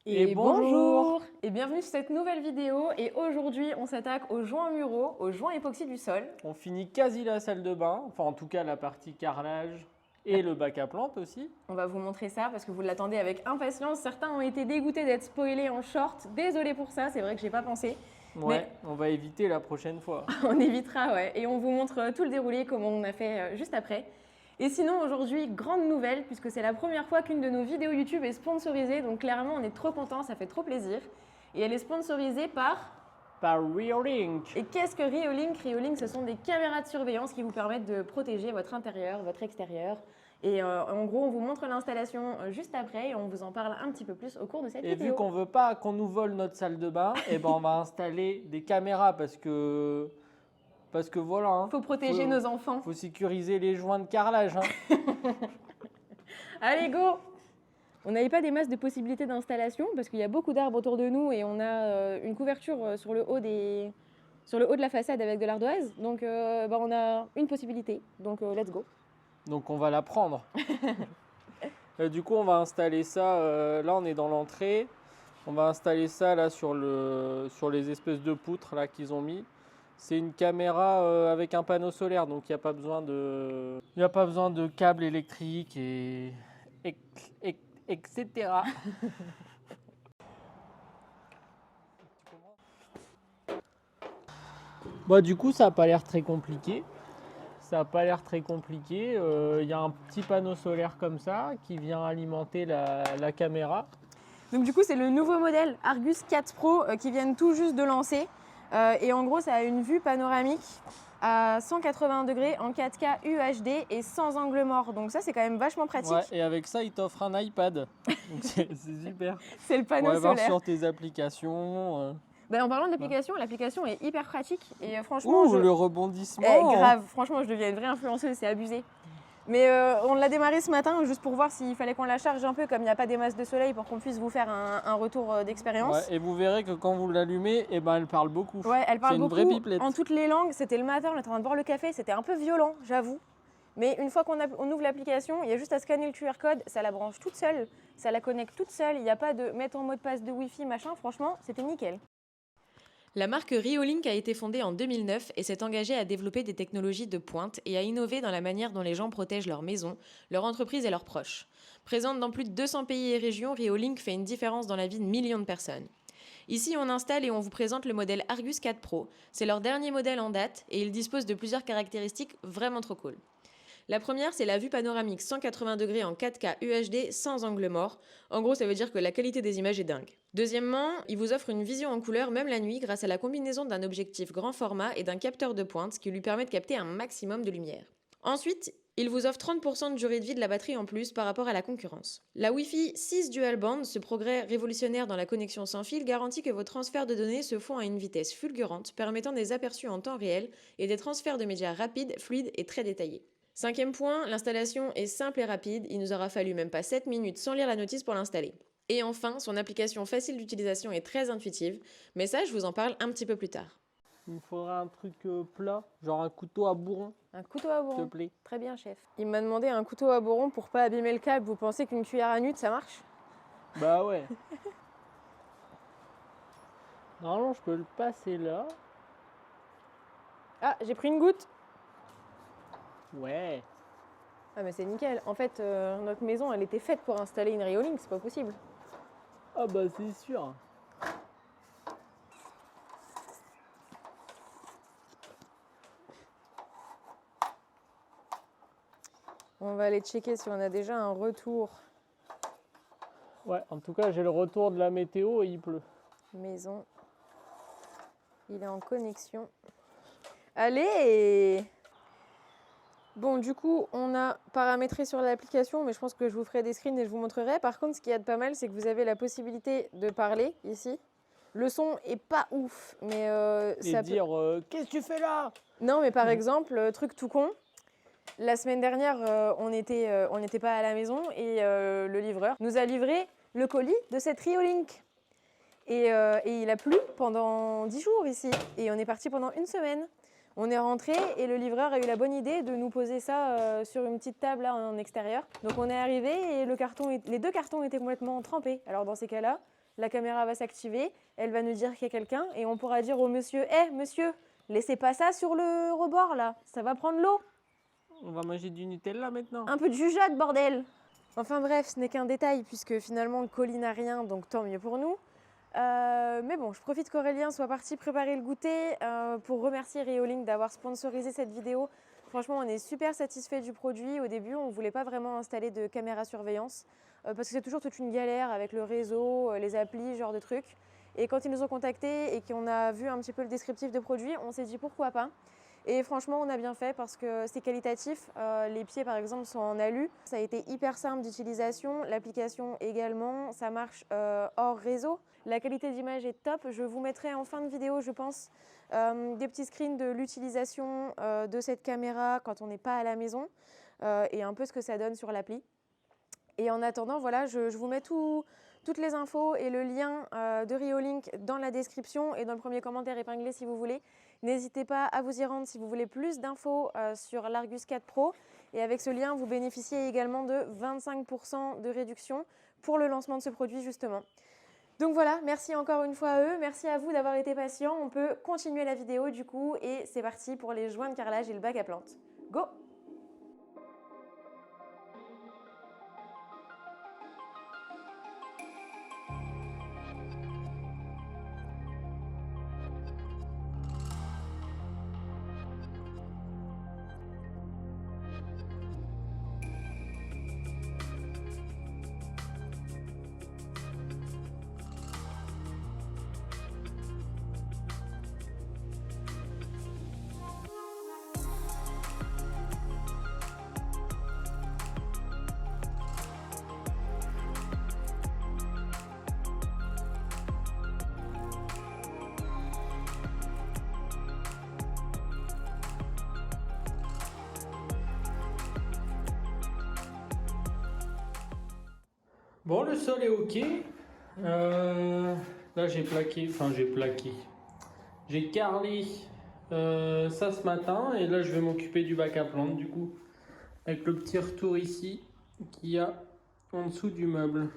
Et bonjour et bienvenue sur cette nouvelle vidéo. Et aujourd'hui, on s'attaque aux joints muraux, aux joints époxy du sol. On finit quasi la salle de bain, enfin en tout cas la partie carrelage et le bac à plantes aussi. On va vous montrer ça parce que vous l'attendez avec impatience. Certains ont été dégoûtés d'être spoilés en short. Désolé pour ça, c'est vrai que j'ai pas pensé. Ouais, on va éviter la prochaine fois. On évitera, ouais. Et on vous montre tout le déroulé, comment on a fait juste après. Et sinon, aujourd'hui, grande nouvelle, puisque c'est la première fois qu'une de nos vidéos YouTube est sponsorisée. Donc clairement, on est trop contents, ça fait trop plaisir. Et elle est sponsorisée par Reolink. Et qu'est-ce que Reolink? Reolink, ce sont des caméras de surveillance qui vous permettent de protéger votre intérieur, votre extérieur. Et en gros, on vous montre l'installation juste après et on vous en parle un petit peu plus au cours de cette vidéo. Et vu qu'on ne veut pas qu'on nous vole notre salle de bain, et ben on va installer des caméras parce que voilà. Hein, faut protéger nos enfants. Faut sécuriser les joints de carrelage. Hein. Allez, go! On n'avait pas des masses de possibilités d'installation parce qu'il y a beaucoup d'arbres autour de nous et on a une couverture sur le haut de la façade avec de l'ardoise. Donc on a une possibilité. Donc let's go. Donc on va la prendre. Du coup, on va installer ça. Là, on est dans l'entrée. On va installer ça là sur les espèces de poutres là qu'ils ont mis. C'est une caméra avec un panneau solaire, donc il n'y a pas besoin de câbles électriques etc. Du coup, ça n'a pas l'air très compliqué. Il y a un petit panneau solaire comme ça qui vient alimenter la caméra. Donc du coup, c'est le nouveau modèle Argus 4 Pro qui viennent tout juste de lancer. Et en gros, ça a une vue panoramique à 180 degrés en 4K UHD et sans angle mort. Donc ça, c'est quand même vachement pratique. Ouais, et avec ça, il t'offre un iPad. Donc c'est super. C'est le panneau solaire. Voir sur tes applications. En parlant d'application, l'application est hyper pratique. Et franchement, le rebondissement. Grave, franchement, je deviens une vraie influenceuse, c'est abusé. Mais on l'a démarré ce matin juste pour voir s'il fallait qu'on la charge un peu, comme il n'y a pas des masses de soleil, pour qu'on puisse vous faire un retour d'expérience. Ouais, et vous verrez que quand vous l'allumez, elle parle beaucoup. Ouais, elle parle beaucoup, vraie pipelette. En toutes les langues. C'était le matin, on était en train de boire le café, c'était un peu violent, j'avoue. Mais une fois qu'on ouvre l'application, il y a juste à scanner le QR code, ça la branche toute seule, ça la connecte toute seule, il n'y a pas de mettre en mot de passe de Wi-Fi, machin, franchement, c'était nickel. La marque Reolink a été fondée en 2009 et s'est engagée à développer des technologies de pointe et à innover dans la manière dont les gens protègent leur maison, leur entreprise et leurs proches. Présente dans plus de 200 pays et régions, Reolink fait une différence dans la vie de millions de personnes. Ici, on installe et on vous présente le modèle Argus 4 Pro. C'est leur dernier modèle en date et il dispose de plusieurs caractéristiques vraiment trop cool. La première, c'est la vue panoramique 180 degrés en 4K UHD sans angle mort. En gros, ça veut dire que la qualité des images est dingue. Deuxièmement, il vous offre une vision en couleur même la nuit grâce à la combinaison d'un objectif grand format et d'un capteur de pointe, ce qui lui permet de capter un maximum de lumière. Ensuite, il vous offre 30% de durée de vie de la batterie en plus par rapport à la concurrence. La Wi-Fi 6 Dual Band, ce progrès révolutionnaire dans la connexion sans fil, garantit que vos transferts de données se font à une vitesse fulgurante, permettant des aperçus en temps réel et des transferts de médias rapides, fluides et très détaillés. Cinquième point, l'installation est simple et rapide, il nous aura fallu même pas 7 minutes sans lire la notice pour l'installer. Et enfin, son application facile d'utilisation est très intuitive, mais ça je vous en parle un petit peu plus tard. Il me faudra un truc plat, genre un couteau à bourron. Un couteau à bourron. S'il te plaît. Très bien, chef. Il m'a demandé un couteau à bourron pour pas abîmer le câble. Vous pensez qu'une cuillère à nude ça marche? Bah ouais. Normalement, je peux le passer là. Ah, j'ai pris une goutte. Ouais. Ah mais c'est nickel. En fait, notre maison, elle était faite pour installer une Reolink, c'est pas possible. Ah bah c'est sûr. On va aller checker si on a déjà un retour. Ouais, en tout cas, j'ai le retour de la météo et il pleut. Maison. Il est en connexion. Allez! Bon, du coup, on a paramétré sur l'application, mais je pense que je vous ferai des screens et je vous montrerai. Par contre, ce qu'il y a de pas mal, c'est que vous avez la possibilité de parler ici. Le son est pas ouf, mais et ça dire qu'est-ce que tu fais là? Non, mais par exemple, truc tout con. La semaine dernière, on n'était pas à la maison et le livreur nous a livré le colis de cette Reolink. Et il a plu pendant 10 jours ici. Et on est parti pendant une semaine. On est rentré et le livreur a eu la bonne idée de nous poser ça sur une petite table là, en extérieur. Donc on est arrivé et les 2 cartons étaient complètement trempés. Alors dans ces cas-là, la caméra va s'activer, elle va nous dire qu'il y a quelqu'un et on pourra dire au monsieur « Eh monsieur, laissez pas ça sur le rebord là, ça va prendre l'eau. On va manger du Nutella maintenant. Un peu de jugeote, bordel !» Enfin bref, ce n'est qu'un détail puisque finalement le colis n'a rien, donc tant mieux pour nous. Mais bon, je profite qu'Aurélien soit parti préparer le goûter pour remercier Reolink d'avoir sponsorisé cette vidéo. Franchement, on est super satisfait du produit. Au début, on ne voulait pas vraiment installer de caméra surveillance parce que c'est toujours toute une galère avec le réseau, les applis, ce genre de trucs. Et quand ils nous ont contactés et qu'on a vu un petit peu le descriptif de produit, on s'est dit pourquoi pas. Et franchement, on a bien fait parce que c'est qualitatif. Les pieds, par exemple, sont en alu. Ça a été hyper simple d'utilisation. L'application également, ça marche hors réseau. La qualité d'image est top. Je vous mettrai en fin de vidéo, je pense, des petits screens de l'utilisation de cette caméra quand on n'est pas à la maison et un peu ce que ça donne sur l'appli. Et en attendant, voilà, je vous mets toutes les infos et le lien de Reolink dans la description et dans le premier commentaire épinglé si vous voulez. N'hésitez pas à vous y rendre si vous voulez plus d'infos sur l'Argus 4 Pro. Et avec ce lien, vous bénéficiez également de 25% de réduction pour le lancement de ce produit justement. Donc voilà, merci encore une fois à eux. Merci à vous d'avoir été patient. On peut continuer la vidéo du coup et c'est parti pour les joints de carrelage et le bac à plantes. Go! Bon, le sol est ok. Là, j'ai plaqué. J'ai carrelé ça ce matin et là, je vais m'occuper du bac à plantes du coup. Avec le petit retour ici qu'il y a en dessous du meuble.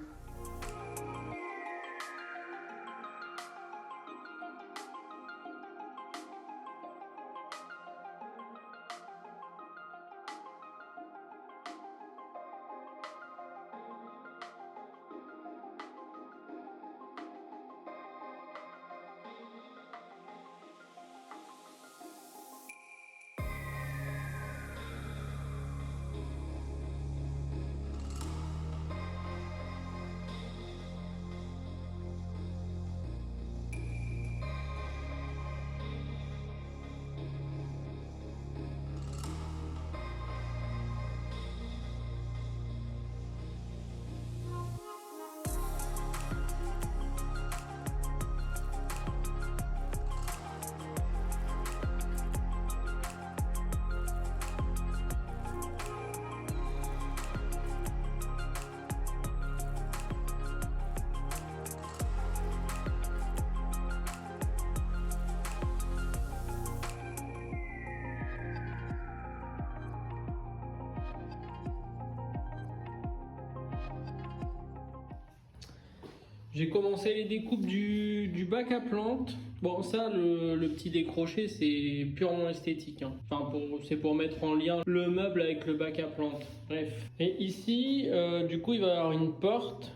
J'ai commencé les découpes du bac à plantes. Bon, ça, le petit décroché, c'est purement esthétique. Hein. Enfin, c'est pour mettre en lien le meuble avec le bac à plantes. Bref. Et ici, du coup, il va y avoir une porte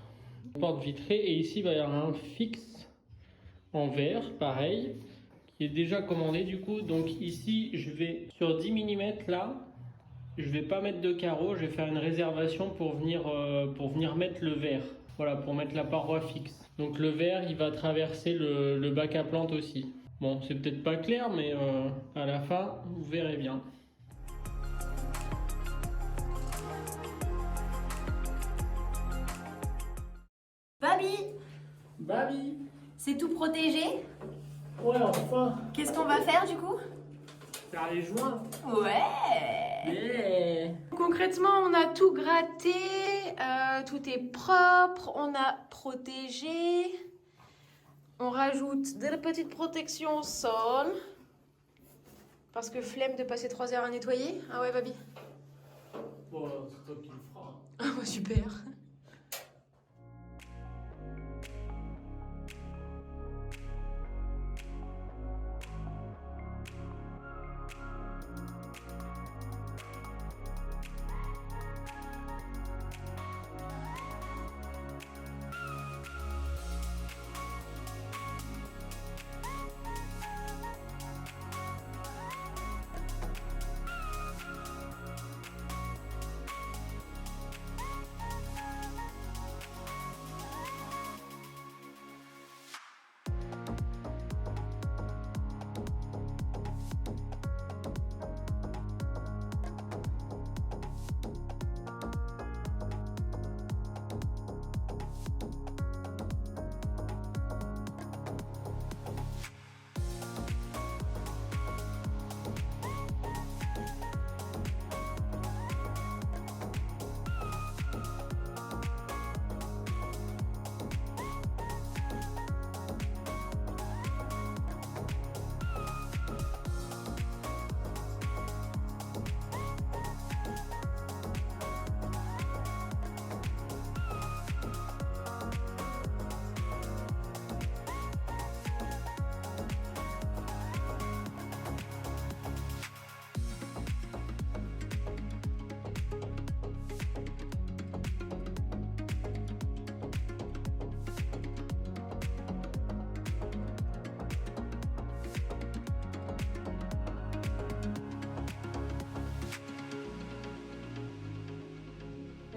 vitrée. Et ici, il va y avoir un fixe en verre, pareil, qui est déjà commandé du coup. Donc ici, je vais sur 10 mm là. Je vais pas mettre de carreaux. Je vais faire une réservation pour venir mettre le verre. Voilà, pour mettre la paroi fixe. Donc le verre, il va traverser le bac à plantes aussi. Bon, c'est peut-être pas clair, mais à la fin, vous verrez bien. Babi, c'est tout protégé? ouais, enfin, Qu'est-ce qu'on va faire du coup? faire les joints. Ouais! Yeah. Concrètement, on a tout gratté, tout est propre, on a protégé. On rajoute de la petite protection au sol. Parce que flemme de passer 3 heures à nettoyer. Ah ouais, Babi? Bon, c'est toi qui le feras. Ah bah super.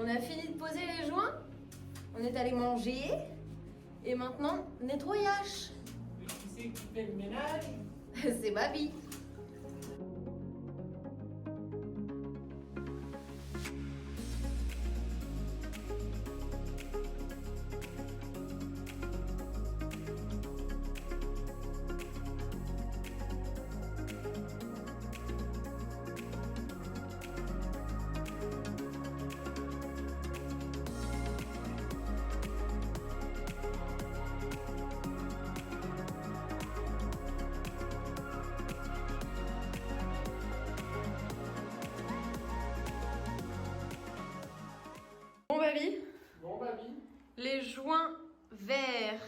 On a fini de poser les joints, on est allé manger, et maintenant, nettoyage. Qui c'est qui fait le ménage? C'est Babi. Bon Babi, Bon, Babi. les joints verts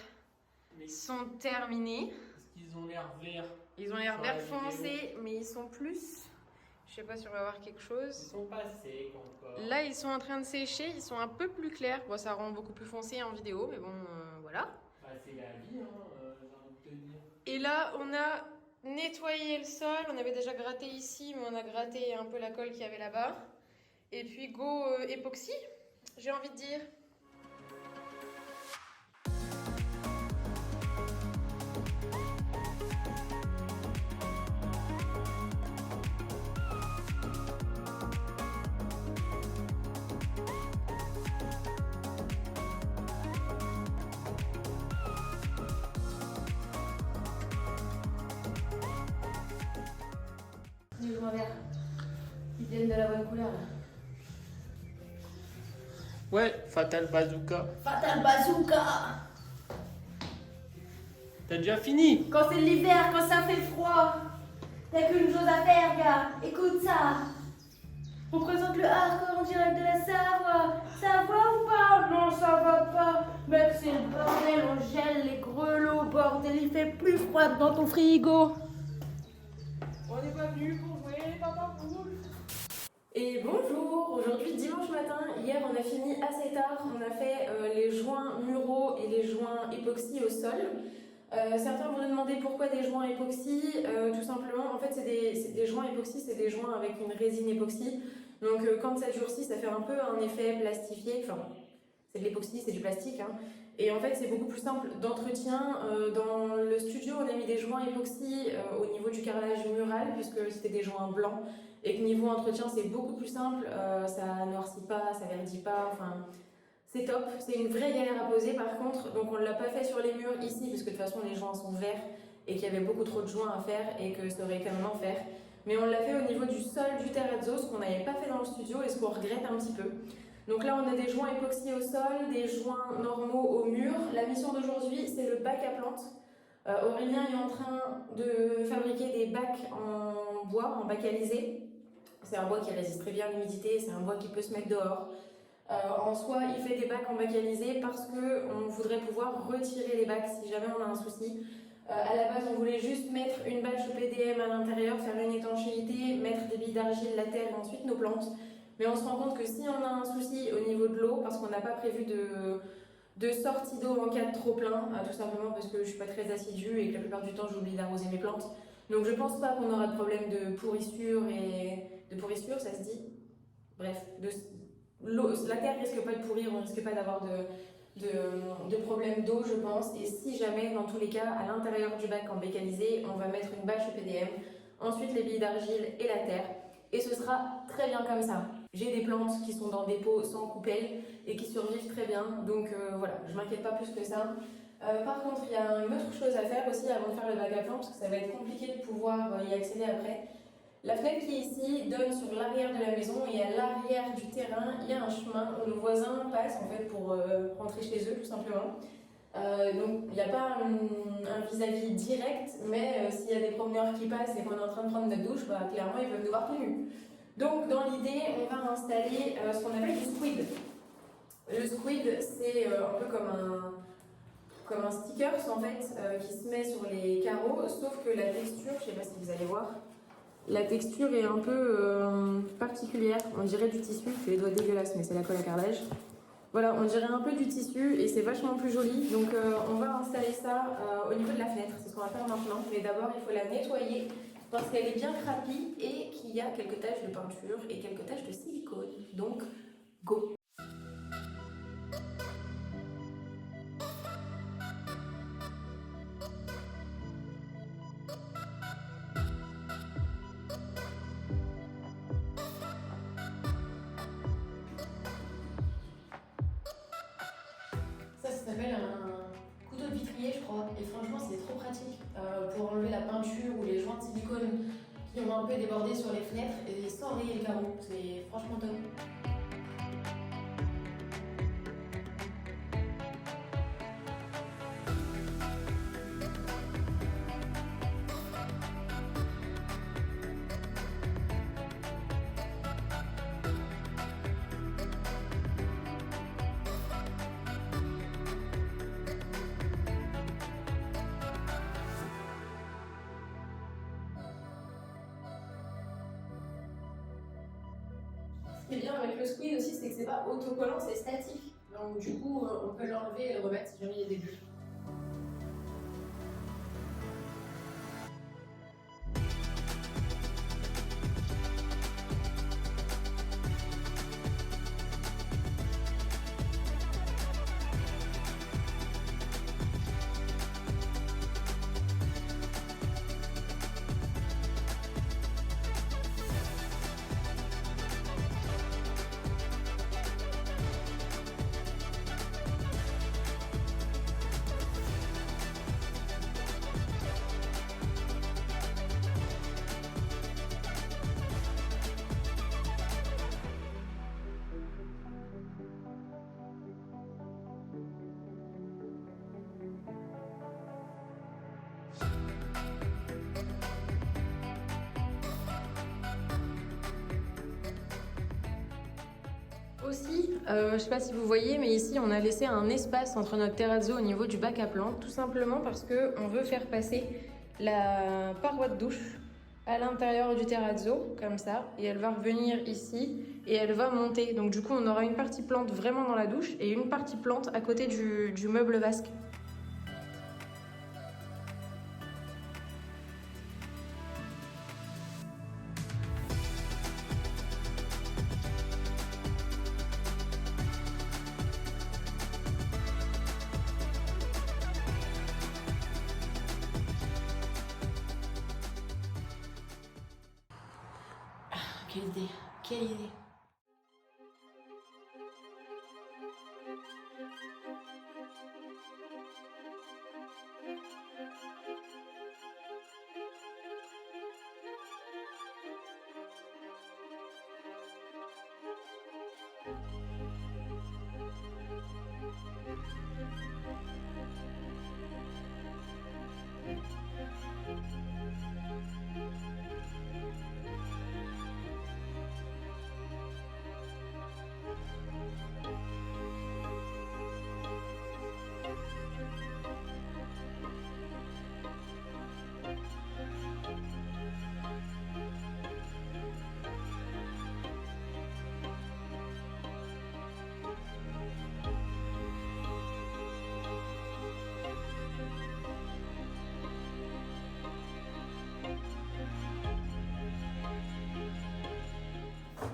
Mais sont terminés. est-ce qu'ils ont l'air verts? Ils ont l'air Sur la vert vidéo. foncé, mais ils sont plus. Je sais pas si on va voir quelque Ils chose. sont pas secs encore. Là, ils sont en train de sécher. Ils sont un peu plus clairs. Bon, ça rend beaucoup plus foncé en vidéo, mais bon, voilà. Bah, c'est la vie, hein, j'ai envie de te dire. Et là, on a nettoyé le sol. On avait déjà gratté ici, mais on a gratté un peu la colle qu'il y avait là-bas. Et puis, go époxy, j'ai envie de dire. Du joint vert. Ils viennent de la bonne couleur. Ouais, Fatal Bazooka. Fatal Bazooka. T'as déjà fini? Quand c'est l'hiver, quand ça fait froid, t'as qu'une chose à faire, gars. Écoute ça. On présente le hardcore en direct de la Savoie. Ça va ou pas? Non, ça va pas. Mec, c'est le bordel. On gèle les grelots, bordel. Il fait plus froid que dans ton frigo. On n'est pas venu pour jouer les papas poules. Et bonjour, aujourd'hui dimanche matin, hier on a fini assez tard, on a fait les joints muraux et les joints époxy au sol. Certains vont nous demander pourquoi des joints époxy, tout simplement, en fait c'est des joints époxy, c'est des joints avec une résine époxy. Donc quand ça durcit, ça fait un peu un effet plastifié, enfin c'est de l'époxy, c'est du plastique. Hein. Et en fait c'est beaucoup plus simple d'entretien. Dans le studio on a mis des joints époxy au niveau du carrelage mural, puisque c'était des joints blancs. Et que niveau entretien c'est beaucoup plus simple, ça noircit pas, ça verdit pas, enfin c'est top. C'est une vraie galère à poser par contre, donc on ne l'a pas fait sur les murs ici parce que de toute façon les joints sont verts et qu'il y avait beaucoup trop de joints à faire et que ça aurait quand même enfer. Mais on l'a fait au niveau du sol du terrazzo, ce qu'on n'avait pas fait dans le studio et ce qu'on regrette un petit peu. Donc là on a des joints époxy au sol, des joints normaux au mur. La mission d'aujourd'hui c'est le bac à plantes. Aurélien est en train de fabriquer des bacs en bois, en bac alisé. C'est un bois qui résiste très bien à l'humidité, c'est un bois qui peut se mettre dehors. En soi, il fait des bacs en bac alisé parce qu'on voudrait pouvoir retirer les bacs si jamais on a un souci. À la base, on voulait juste mettre une bâche PDM à l'intérieur, faire une étanchéité, mettre des billes d'argile, la terre et ensuite nos plantes. Mais on se rend compte que si on a un souci au niveau de l'eau, parce qu'on n'a pas prévu de sortie d'eau en cas de trop plein, tout simplement parce que je suis pas très assidue et que la plupart du temps j'oublie d'arroser mes plantes. Donc je pense pas qu'on aura de problème de pourrissure ça se dit. Bref, la terre risque pas de pourrir, on risque pas d'avoir de problème d'eau je pense. Et si jamais, dans tous les cas, à l'intérieur du bac en bécanisé, on va mettre une bâche PDM, ensuite les billes d'argile et la terre. Et ce sera très bien comme ça. J'ai des plantes qui sont dans des pots sans coupelle et qui survivent très bien, donc voilà, je m'inquiète pas plus que ça. Par contre, il y a une autre chose à faire aussi avant de faire le bac à plantes, parce que ça va être compliqué de pouvoir y accéder après. La fenêtre qui est ici donne sur l'arrière de la maison et à l'arrière du terrain, il y a un chemin où nos voisins passent en fait pour rentrer chez eux tout simplement. Donc il n'y a pas un vis-à-vis direct, mais s'il y a des promeneurs qui passent et qu'on est en train de prendre notre douche, bah, clairement ils peuvent nous voir tout nus. Donc dans l'idée, on va installer ce qu'on appelle du squid. Le squid, c'est un peu comme un sticker en fait, qui se met sur les carreaux, sauf que la texture, je ne sais pas si vous allez voir, la texture est un peu particulière, on dirait du tissu, j'ai les doigts dégueulasses mais c'est la colle à carrelage. Voilà, on dirait un peu du tissu et c'est vachement plus joli, donc on va installer ça au niveau de la fenêtre, c'est ce qu'on va faire maintenant, mais d'abord il faut la nettoyer parce qu'elle est bien crapie et qu'il y a quelques taches de peinture et quelques taches de silicone, donc go! froid. Et franchement, c'est trop pratique pour enlever la peinture ou les joints de silicone qui ont un peu débordé sur les fenêtres et sans rayer le carreau. C'est franchement top. Ce qui est bien avec le squid aussi, c'est que c'est pas autocollant, c'est statique. Donc du coup, on peut l'enlever et le remettre si jamais il y a des bulles. Aussi, je sais pas si vous voyez, mais ici on a laissé un espace entre notre terrazzo au niveau du bac à plantes, tout simplement parce qu'on veut faire passer la paroi de douche à l'intérieur du terrazzo, comme ça, et elle va revenir ici et elle va monter. Donc du coup on aura une partie plante vraiment dans la douche et une partie plante à côté du meuble vasque. Quelle idée, quelle idée.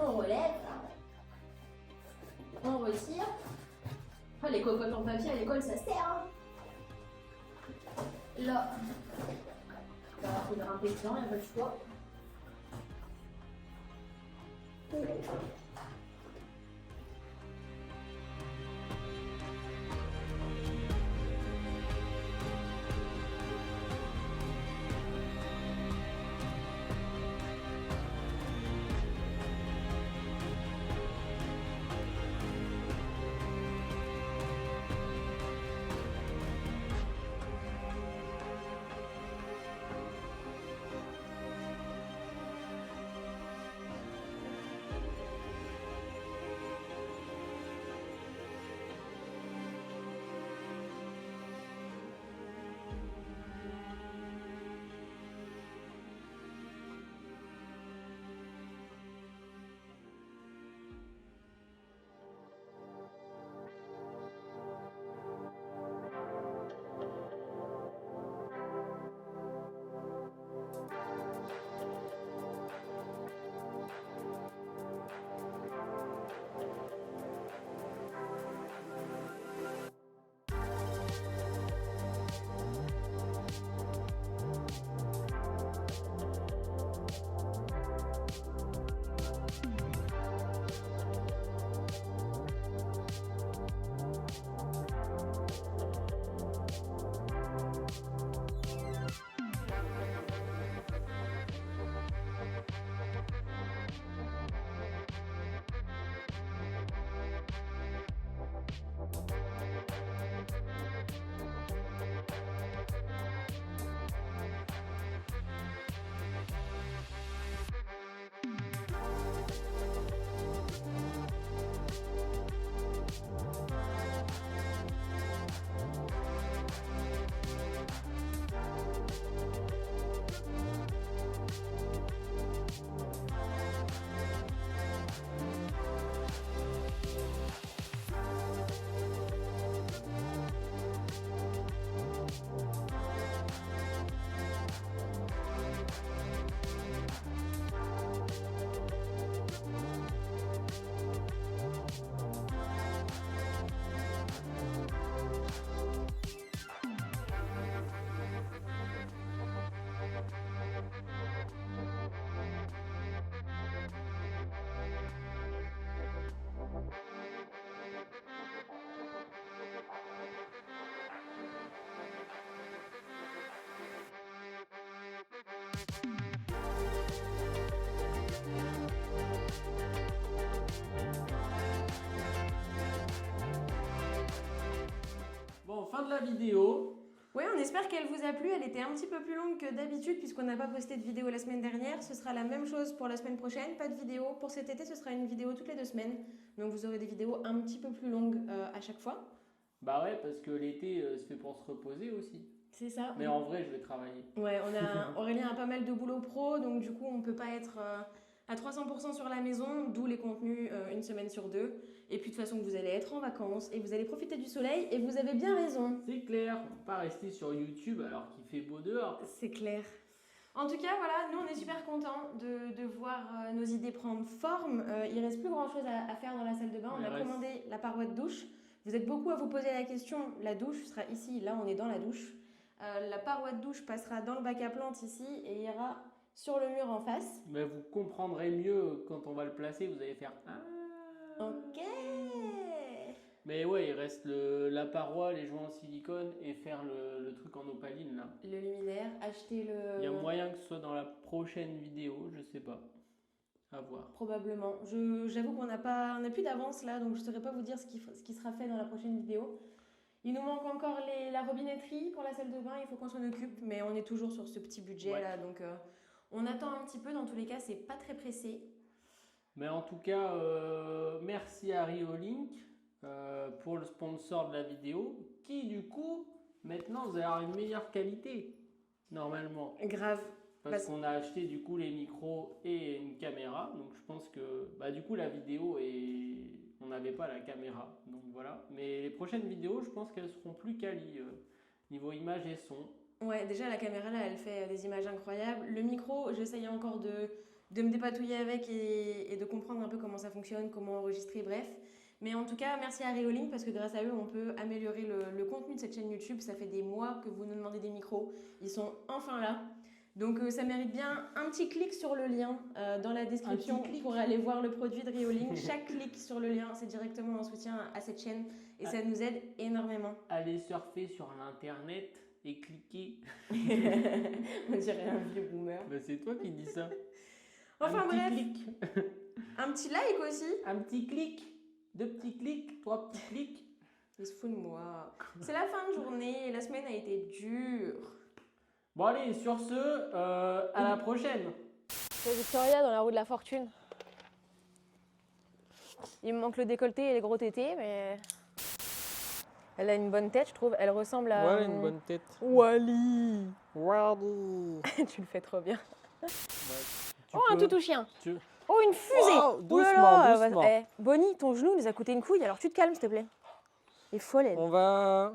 On relève, on retire. Oh, les cocottes en papier à l'école, ça sert. Hein. Là, il faut grimper dedans, il n'y a pas de choix. fin de la vidéo. Ouais, on espère qu'elle vous a plu. Elle était un petit peu plus longue que d'habitude puisqu'on n'a pas posté de vidéo la semaine dernière. Ce sera la même chose pour la semaine prochaine. Pas de vidéo. Pour cet été, ce sera une vidéo toutes les 2 semaines. Donc vous aurez des vidéos un petit peu plus longues à chaque fois. Bah ouais, parce que l'été se fait pour se reposer aussi. C'est ça. Mais en vrai, je vais travailler. Ouais, Aurélien a pas mal de boulot pro, donc du coup, on peut pas être à 300% sur la maison, d'où les contenus une semaine sur 2. Et puis de toute façon, vous allez être en vacances et vous allez profiter du soleil et vous avez bien raison. C'est clair, on peut pas rester sur YouTube alors qu'il fait beau dehors. C'est clair. En tout cas, voilà, nous on est super contents de voir nos idées prendre forme. Il reste plus grand chose à faire dans la salle de bain. On a commandé la paroi de douche. Vous êtes beaucoup à vous poser la question. La douche sera ici, là on est dans la douche. La paroi de douche passera dans le bac à plantes ici et ira sur le mur en face. Mais vous comprendrez mieux quand on va le placer, vous allez faire Ok. Mais ouais, il reste la paroi, les joints en silicone et faire le truc en opaline là. Le luminaire, acheter le... Il y a moyen que ce soit dans la prochaine vidéo, je sais pas. À voir. Probablement. J'avoue qu'on n'a plus d'avance là, donc je ne saurais pas vous dire ce qui sera fait dans la prochaine vidéo. Il nous manque encore la robinetterie pour la salle de bain, il faut qu'on s'en occupe, mais on est toujours sur ce petit budget là, donc on attend un petit peu. Dans tous les cas, c'est pas très pressé. Mais en tout cas, merci à Riolink pour le sponsor de la vidéo, qui du coup, maintenant, vous allez avoir une meilleure qualité, normalement. Grave. Parce qu'on a acheté du coup les micros et une caméra, donc je pense que du coup la vidéo on n'avait pas la caméra, donc voilà. Mais les prochaines vidéos, je pense qu'elles seront plus quali niveau image et son. Ouais, déjà la caméra là, elle fait des images incroyables. Le micro, j'essaye encore de me dépatouiller avec et de comprendre un peu comment ça fonctionne, comment enregistrer, bref. Mais en tout cas, merci à Riolink parce que grâce à eux, on peut améliorer le contenu de cette chaîne YouTube. Ça fait des mois que vous nous demandez des micros, ils sont enfin là. Donc ça mérite bien un petit clic sur le lien dans la description pour aller voir le produit de Riolink. Chaque clic sur le lien, c'est directement un soutien à cette chaîne et ça nous aide énormément. Allez surfer sur l'internet et cliquer. On dirait un vieux boomer. C'est toi qui dis ça. Enfin bref, clic. un petit like aussi. Un petit clic, 2 petits clics, 3 petits clics. Il se fout de moi. C'est la fin de journée, la semaine a été dure. Bon allez, sur ce, à la prochaine. C'est Victoria dans la roue de la fortune. Il me manque le décolleté et les gros tétés, mais elle a une bonne tête, je trouve. Elle ressemble à... Ouais, elle a une bonne tête. Wally. Wally. Tu le fais trop bien. Ouais, un toutou chien. Tu... Oh, une fusée. Oh, doucement, doucement. Bonnie, ton genou nous a coûté une couille, alors tu te calmes, s'il te plaît. Elle est folle, elle. On va...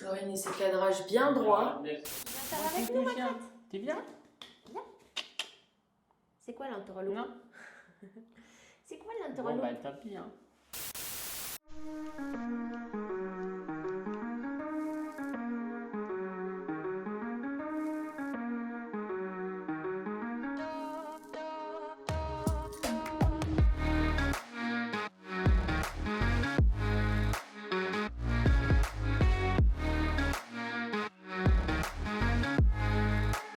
Florine et ses cadrages bien droits. Avec nous, tu viens? C'est quoi l'interlope? Non. C'est quoi l'interlope? Bon, tant pis, hein.